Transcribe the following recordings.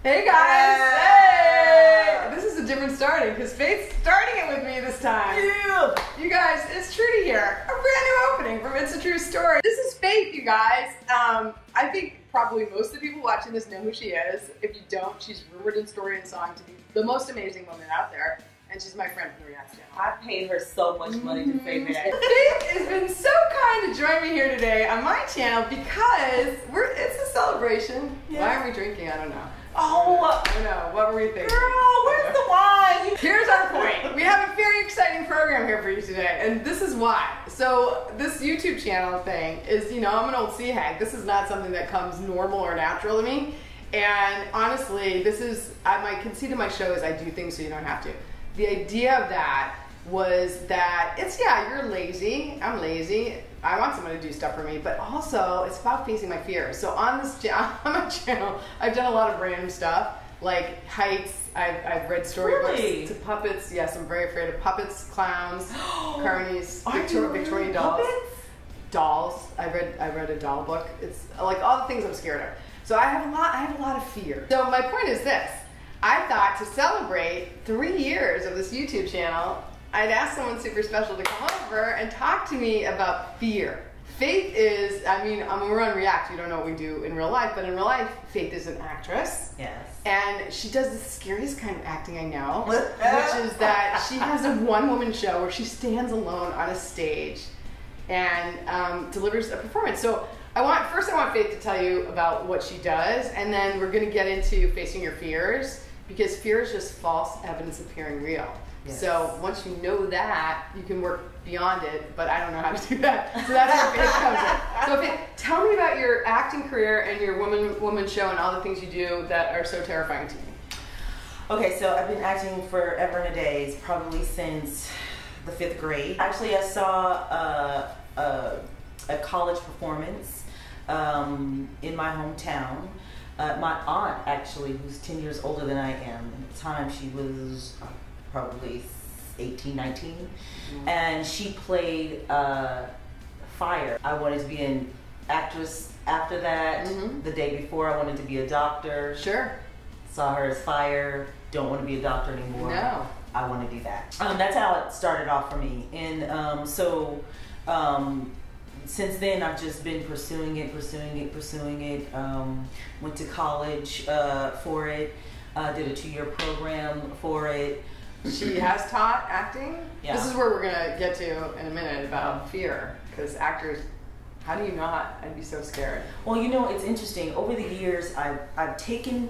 Hey guys! Hey! This is a different starting because Faith's starting it with me this time. Yeah. You guys, it's Trudy here. A brand new opening from It's a True Story. This is Faith, you guys. I think probably most of the people watching this know who she is. If you don't, she's rumored in story and song to be the most amazing woman out there. And she's my friend from the React channel. I paid her so much money to say that. Faith has been so kind to join me here today on my channel because it's a celebration. Yeah. Why are we drinking? I don't know. Oh, I don't know. What were we thinking? girl, where's the wine? Here's our point. We have a very exciting program here for you today, and this is why. So this YouTube channel thing is, you know, I'm an old sea hag. This is not something that comes normal or natural to me. And honestly, this is, my conceit of my show is I do things so you don't have to. The idea of that was that it's, yeah, you're lazy. I'm lazy. I want someone to do stuff for me, but also it's about facing my fears. So on my channel, I've done a lot of random stuff, like heights. I've read storybooks to puppets. Yes, I'm very afraid of puppets, clowns, carnies, Victorian dolls. Puppets? Dolls. I read a doll book. It's like all the things I'm scared of. So I have a lot of fear. So my point is this. I thought to celebrate 3 years of this YouTube channel, I'd ask someone super special to come over and talk to me about fear. Faith is, I mean, we're on React, you don't know what we do in real life, but in real life, Faith is an actress. Yes. And she does the scariest kind of acting I know, which is that she has a one-woman show where she stands alone on a stage and delivers a performance. So first I want Faith to tell you about what she does, and then we're gonna get into facing your fears, because fear is just false evidence appearing real. Yes. So once you know that, you can work beyond it, but I don't know how to do that. So that's where Faith comes in. So Faith, tell me about your acting career and your woman show and all the things you do that are so terrifying to me. Okay, so I've been acting forever and a day, probably since the 5th grade. Actually, I saw a college performance in my hometown. My aunt, actually, who's 10 years older than I am, at the time she was probably 18, 19, and she played Fire. I wanted to be an actress after that. The day before, I wanted to be a doctor. Sure. Saw her as Fire, don't want to be a doctor anymore. No. I want to do that. That's how it started off for me. And since then, I've just been pursuing it. Went to college for it. Did a 2-year program for it. She has taught acting? Yeah. This is where we're going to get to in a minute about fear. Because actors, how do you not? I'd be so scared. Well, you know, it's interesting. Over the years, I've taken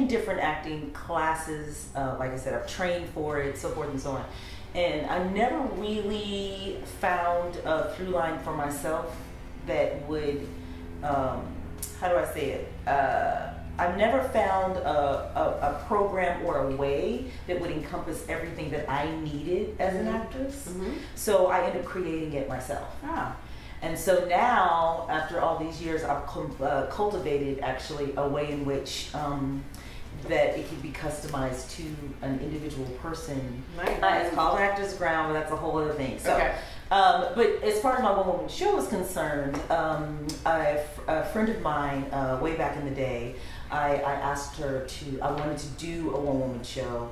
different acting classes. Like I said, I've trained for it, so forth and so on. And I never really found a through line for myself that would, how do I say it? I've never found a program or a way that would encompass everything that I needed as an actress. So I ended up creating it myself. Ah. And so now, after all these years, I've cultivated actually a way in which that it can be customized to an individual person. Nice. It's called Actors Ground, but that's a whole other thing. So, okay. But as far as my one-woman show is concerned, a friend of mine, way back in the day, I asked her I wanted to do a one-woman show.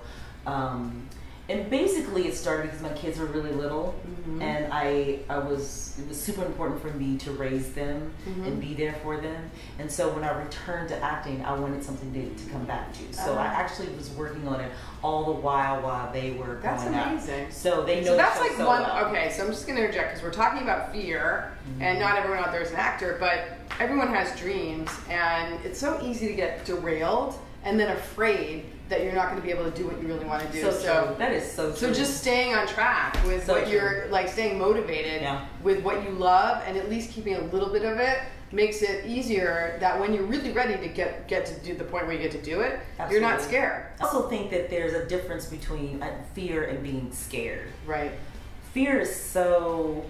And basically it started because my kids were really little, and it was super important for me to raise them and be there for them. And so when I returned to acting, I wanted something to come back to. So I actually was working on it all the while they were growing up. That's amazing. So they know. So that's like so one. well. Okay, so I'm just going to interject because we're talking about fear, and not everyone out there is an actor, but everyone has dreams, and it's so easy to get derailed and then afraid that you're not going to be able to do what you really want to do. So that is so true. So just staying on track with what you're, like staying motivated with what you love, and at least keeping a little bit of it makes it easier that when you're really ready to get to do the point where you get to do it, you're not scared. I also think that there's a difference between fear and being scared. Right. Fear is so,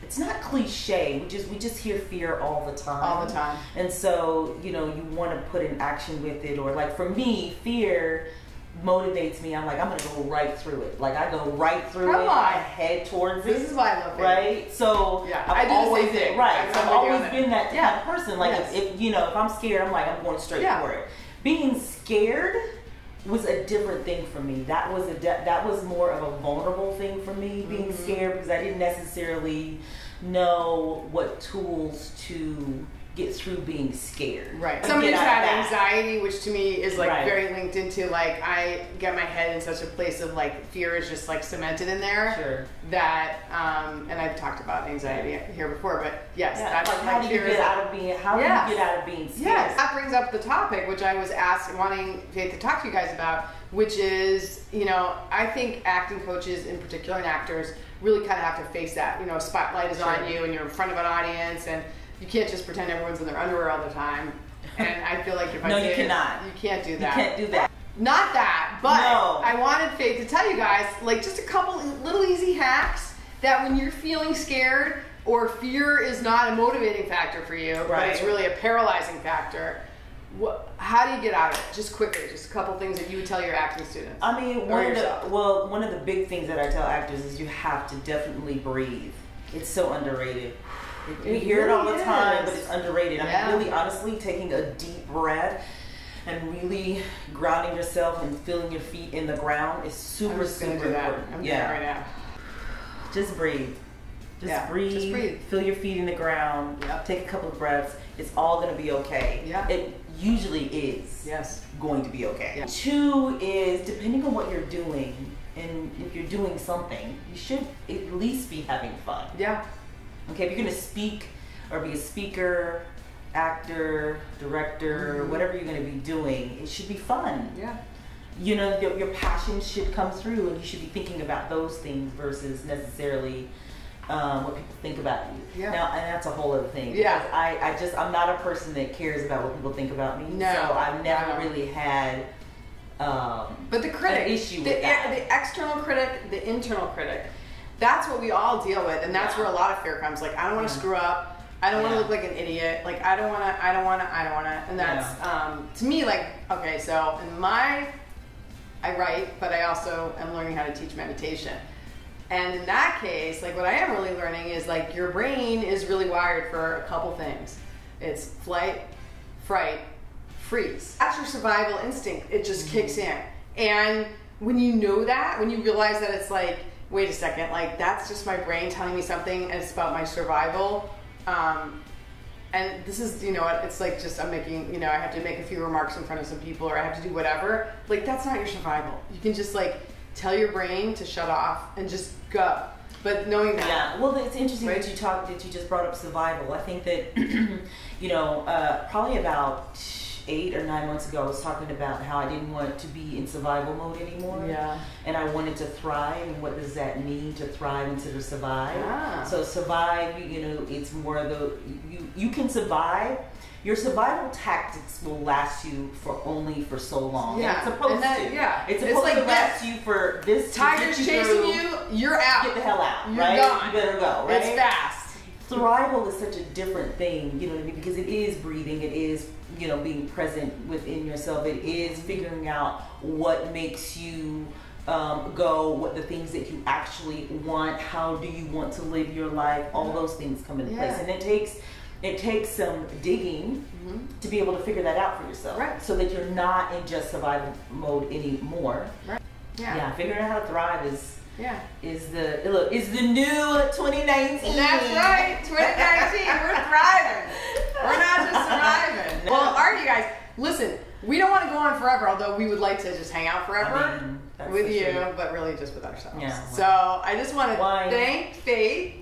it's not cliche, we just hear fear all the time. All the time. And so, you know, you want to put in action with it, or like for me, fear motivates me. I'm like, I'm gonna go right through it. Like I go right through it. I head towards it. This is why I love it. Right? So yeah, I've always been right. So I've always been that kind of person. Like if you know, if I'm scared, I'm like, I'm going straight for it. Being scared was a different thing for me. That was more of a vulnerable thing for me, being scared, because I didn't necessarily know what tools to get through being scared. Right. Somebody's had anxiety, which to me is like very linked into like, I get my head in such a place of like fear is just like cemented in there. Sure. That and I've talked about anxiety here before, but yes, that's like how do you get out of being scared? Yes. That brings up the topic which I was wanting Faith to talk to you guys about, which is, you know, I think acting coaches in particular and actors really kind of have to face that. You know, a spotlight is on you and you're in front of an audience, and you can't just pretend everyone's in their underwear all the time. And I feel like if I you cannot. You can't do that. You can't do that. Not that, but I wanted Faith to tell you guys, like, just a couple little easy hacks that when you're feeling scared or fear is not a motivating factor for you, but it's really a paralyzing factor, how do you get out of it? Just quickly, just a couple things that you would tell your acting students. I mean, one of the big things that I tell actors is you have to definitely breathe. It's so underrated. We hear it all the time, but it's underrated. I mean, really, honestly, taking a deep breath and really grounding yourself and feeling your feet in the ground is super important. I'm doing it right now. Just breathe. Just breathe. Feel your feet in the ground. Take a couple of breaths. It's all going to be okay. It usually is going to be okay. 2 is, depending on what you're doing, and if you're doing something, you should at least be having fun. Okay, if you're going to speak or be a speaker, actor, director, whatever you're going to be doing, it should be fun. You know, your passion should come through, and you should be thinking about those things versus necessarily what people think about you. Now, and that's a whole other thing. I'm not a person that cares about what people think about me. So I've never really had but the critic, an issue with that. The external critic, the internal critic. That's what we all deal with, and that's where a lot of fear comes. Like, I don't want to screw up. I don't want to look like an idiot. Like, I don't want to. And that's, to me, like, okay, so I write, but I also am learning how to teach meditation. And in that case, like, what I am really learning is, like, your brain is really wired for a couple things. It's flight, fright, freeze. That's your survival instinct. It just kicks in. And when you know that, when you realize that it's like, wait a second, like, that's just my brain telling me something and it's about my survival. And this is, you know, it's like just I'm making, you know, I have to make a few remarks in front of some people or I have to do whatever. Like, that's not your survival. You can just, like, tell your brain to shut off and just go. But knowing that. Well, it's interesting that you just brought up survival. I think that, you know, probably about 8 or 9 months ago, I was talking about how I didn't want to be in survival mode anymore. And I wanted to thrive. And what does that mean, to thrive instead of survive? So survive, you know, it's more of you can survive. Your survival tactics will last you only for so long. It's supposed to. It's supposed to last you for this. Tiger's chasing you, you're out. Get the hell out. You're gone. You better go. Right? It's fast. Thrival is such a different thing, you know what I mean? Because it is breathing, it is, you know, being present within yourself, it is figuring out what makes you go, what the things that you actually want, how do you want to live your life, all those things come into place. And it takes some digging to be able to figure that out for yourself, so that you're not in just survival mode anymore. Figuring out how to thrive is the new 2019. That's right, 2019. We're thriving. We're not just surviving. Well, all right, you guys. Listen, we don't want to go on forever, although we would like to just hang out forever with you, but really just with ourselves. So I just want to thank Faith.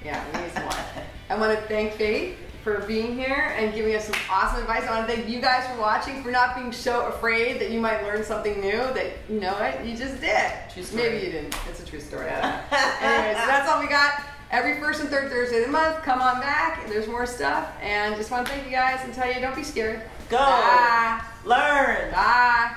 We need some wine. I want to thank Faith for being here and giving us some awesome advice. I want to thank you guys for watching, for not being so afraid that you might learn something new that, you know what, you just did. True story. Maybe you didn't. It's a true story. I don't know. Anyways, so that's all we got. Every first and third Thursday of the month, come on back. There's more stuff. And just want to thank you guys and tell you, don't be scared. Go. Bye. Learn. Bye.